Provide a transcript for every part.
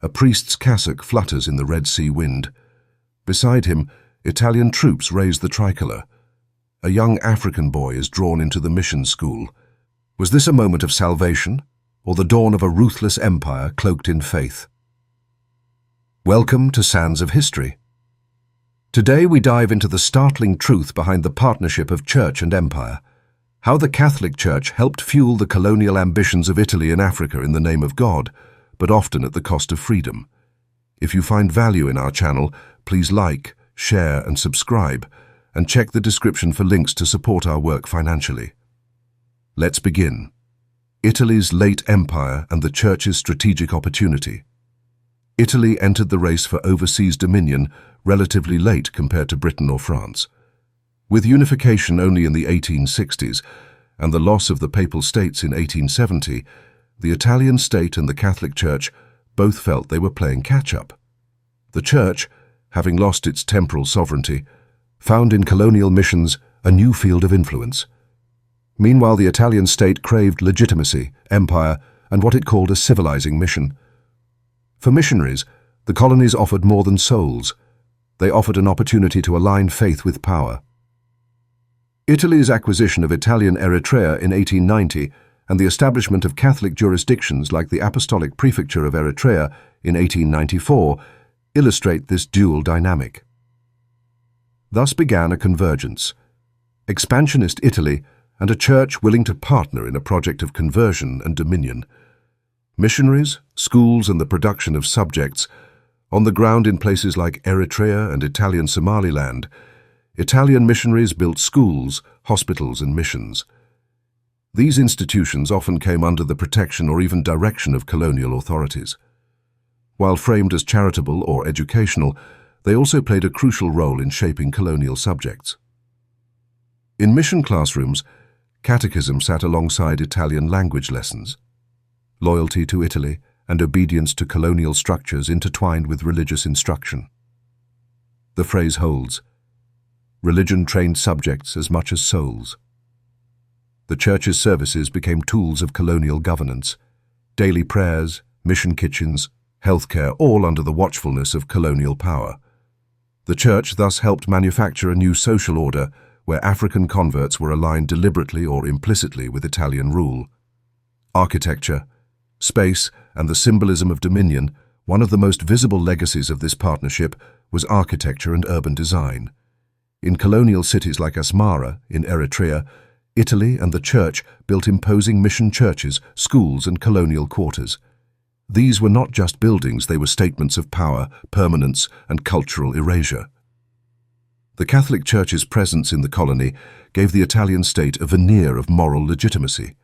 A priest's cassock flutters in the Red Sea wind. Beside him, Italian troops raise the tricolour. A young African boy is drawn into the mission school. Was this a moment of salvation, or the dawn of a ruthless empire cloaked in faith? Welcome to Sands of History. Today we dive into the startling truth behind the partnership of church and empire. How the Catholic Church helped fuel the colonial ambitions of Italy and Africa in the name of God, but often at the cost of freedom. If you find value in our channel, please like, share and subscribe, and check the description for links to support our work financially. Let's begin. Italy's late empire and the Church's strategic opportunity. Italy entered the race for overseas dominion relatively late compared to Britain or France. With unification only in the 1860s and the loss of the Papal States in 1870, the Italian state and the Catholic Church both felt they were playing catch-up. The Church, having lost its temporal sovereignty, found in colonial missions a new field of influence. Meanwhile, the Italian state craved legitimacy, empire, and what it called a civilizing mission. For missionaries, the colonies offered more than souls. They offered an opportunity to align faith with power. Italy's acquisition of Italian Eritrea in 1890 and the establishment of Catholic jurisdictions like the Apostolic Prefecture of Eritrea in 1894 illustrate this dual dynamic. Thus began a convergence. Expansionist Italy and a church willing to partner in a project of conversion and dominion. Missionaries, schools and the production of subjects. On the ground in places like Eritrea and Italian Somaliland, Italian missionaries built schools, hospitals and missions. These institutions often came under the protection or even direction of colonial authorities. While framed as charitable or educational, they also played a crucial role in shaping colonial subjects. In mission classrooms, catechism sat alongside Italian language lessons. Loyalty to Italy and obedience to colonial structures intertwined with religious instruction. The phrase holds: religion trained subjects as much as souls. The Church's services became tools of colonial governance. Daily prayers, mission kitchens, healthcare, all under the watchfulness of colonial power. The Church thus helped manufacture a new social order where African converts were aligned deliberately or implicitly with Italian rule. Architecture, space, and the symbolism of dominion, one of the most visible legacies of this partnership was architecture and urban design. In colonial cities like Asmara, in Eritrea, Italy and the Church built imposing mission churches, schools, and colonial quarters. These were not just buildings, they were statements of power, permanence, and cultural erasure. The Catholic Church's presence in the colony gave the Italian state a veneer of moral legitimacy.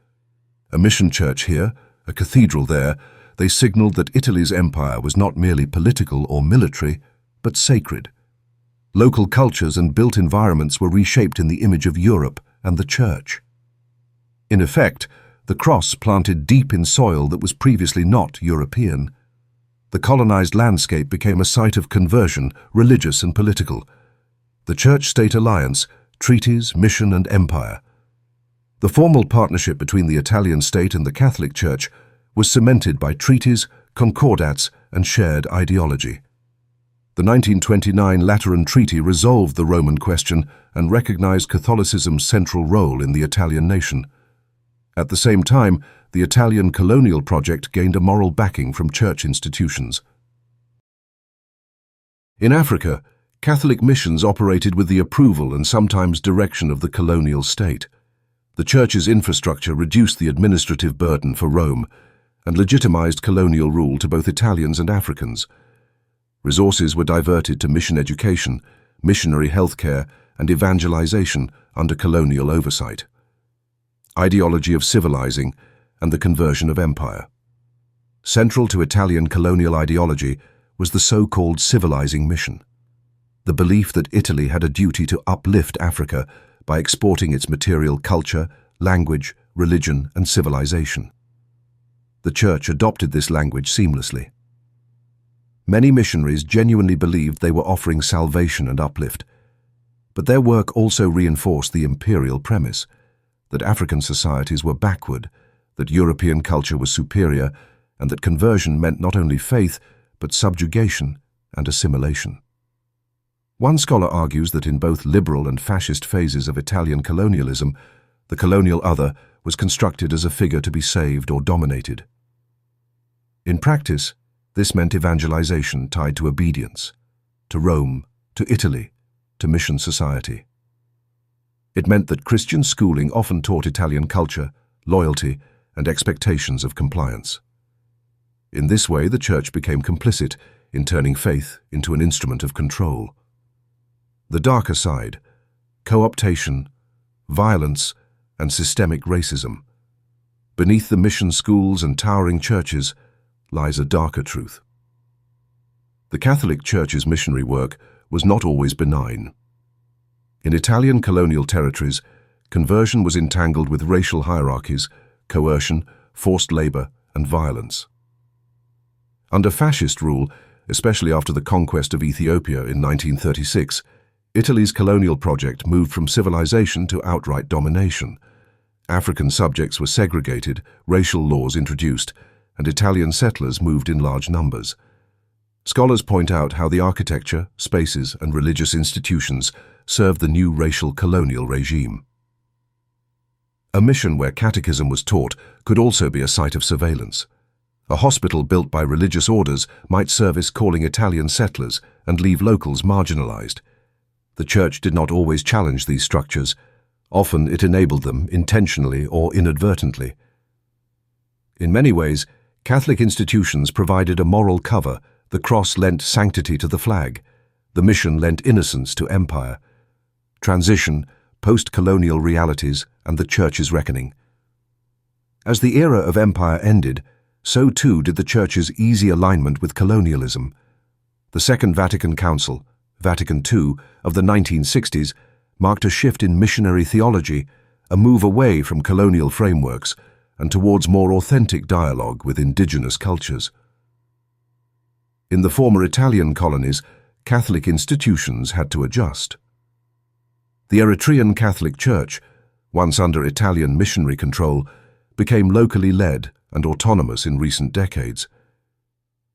A mission church here, a cathedral there, they signaled that Italy's empire was not merely political or military, but sacred. Local cultures and built environments were reshaped in the image of Europe and the Church. In effect, the cross planted deep in soil that was previously not European. The colonized landscape became a site of conversion, religious and political. The Church-State alliance, treaties, mission and empire. The formal partnership between the Italian state and the Catholic Church was cemented by treaties, concordats and shared ideology. The 1929 Lateran Treaty resolved the Roman question and recognized Catholicism's central role in the Italian nation. At the same time, the Italian colonial project gained a moral backing from church institutions. In Africa, Catholic missions operated with the approval and sometimes direction of the colonial state. The Church's infrastructure reduced the administrative burden for Rome and legitimized colonial rule to both Italians and Africans. Resources were diverted to mission education, missionary healthcare, and evangelization under colonial oversight. Ideology of civilizing and the conversion of empire. Central to Italian colonial ideology was the so-called civilizing mission. The belief that Italy had a duty to uplift Africa by exporting its material culture, language, religion, and civilization. The Church adopted this language seamlessly. Many missionaries genuinely believed they were offering salvation and uplift, but their work also reinforced the imperial premise that African societies were backward, that European culture was superior, and that conversion meant not only faith, but subjugation and assimilation. One scholar argues that in both liberal and fascist phases of Italian colonialism, the colonial other was constructed as a figure to be saved or dominated. In practice, this meant evangelization tied to obedience, to Rome, to Italy, to mission society. It meant that Christian schooling often taught Italian culture, loyalty, and expectations of compliance. In this way, the Church became complicit in turning faith into an instrument of control. The darker side, co-optation, violence, and systemic racism. Beneath the mission schools and towering churches lies a darker truth. The Catholic Church's missionary work was not always benign. In Italian colonial territories, conversion was entangled with racial hierarchies, coercion, forced labor, and violence. Under fascist rule, especially after the conquest of Ethiopia in 1936, Italy's colonial project moved from civilization to outright domination. African subjects were segregated, racial laws introduced, and Italian settlers moved in large numbers. Scholars point out how the architecture, spaces, and religious institutions served the new racial colonial regime. A mission where catechism was taught could also be a site of surveillance. A hospital built by religious orders might service calling Italian settlers and leave locals marginalized. The Church did not always challenge these structures. Often it enabled them intentionally or inadvertently. In many ways, Catholic institutions provided a moral cover. The cross lent sanctity to the flag. The mission lent innocence to empire. Transition, post-colonial realities, and the Church's reckoning. As the era of empire ended, so too did the Church's easy alignment with colonialism. The Second Vatican Council, Vatican II, of the 1960s marked a shift in missionary theology, a move away from colonial frameworks and towards more authentic dialogue with indigenous cultures. In the former Italian colonies, Catholic institutions had to adjust. The Eritrean Catholic Church, once under Italian missionary control, became locally led and autonomous in recent decades.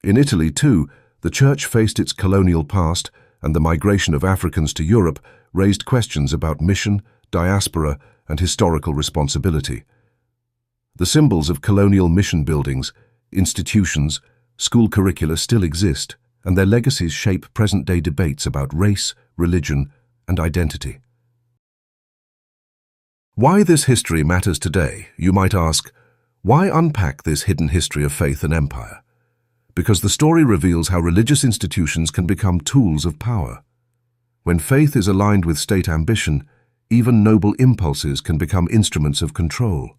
In Italy, too, the Church faced its colonial past, and the migration of Africans to Europe raised questions about mission, diaspora, and historical responsibility. The symbols of colonial mission buildings, institutions, school curricula still exist, and their legacies shape present-day debates about race, religion, and identity. Why this history matters today, you might ask. Why unpack this hidden history of faith and empire? Because the story reveals how religious institutions can become tools of power. When faith is aligned with state ambition, even noble impulses can become instruments of control.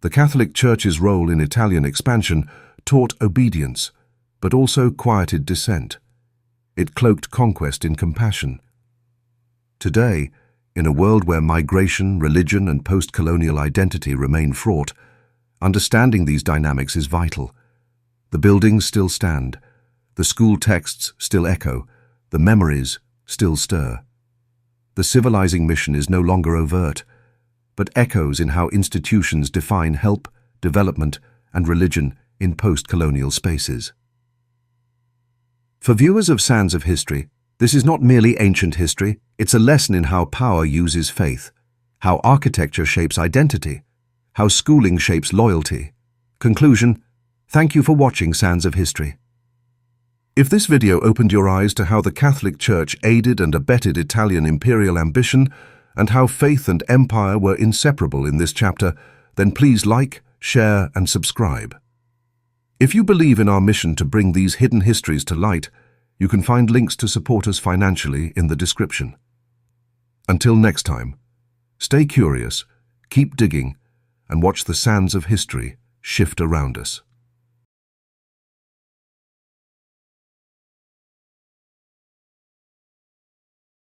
The Catholic Church's role in Italian expansion taught obedience, but also quieted dissent. It cloaked conquest in compassion. Today, in a world where migration, religion, and post-colonial identity remain fraught, understanding these dynamics is vital. The buildings still stand, the school texts still echo, the memories still stir. The civilizing mission is no longer overt, but echoes in how institutions define help, development, and religion in post-colonial spaces. For viewers of Sands of History, this is not merely ancient history, it's a lesson in how power uses faith, how architecture shapes identity, how schooling shapes loyalty. Conclusion: thank you for watching Sands of History. If this video opened your eyes to how the Catholic Church aided and abetted Italian imperial ambition and how faith and empire were inseparable in this chapter, then please like, share, and subscribe. If you believe in our mission to bring these hidden histories to light, you can find links to support us financially in the description. Until next time, stay curious, keep digging, and watch the sands of history shift around us.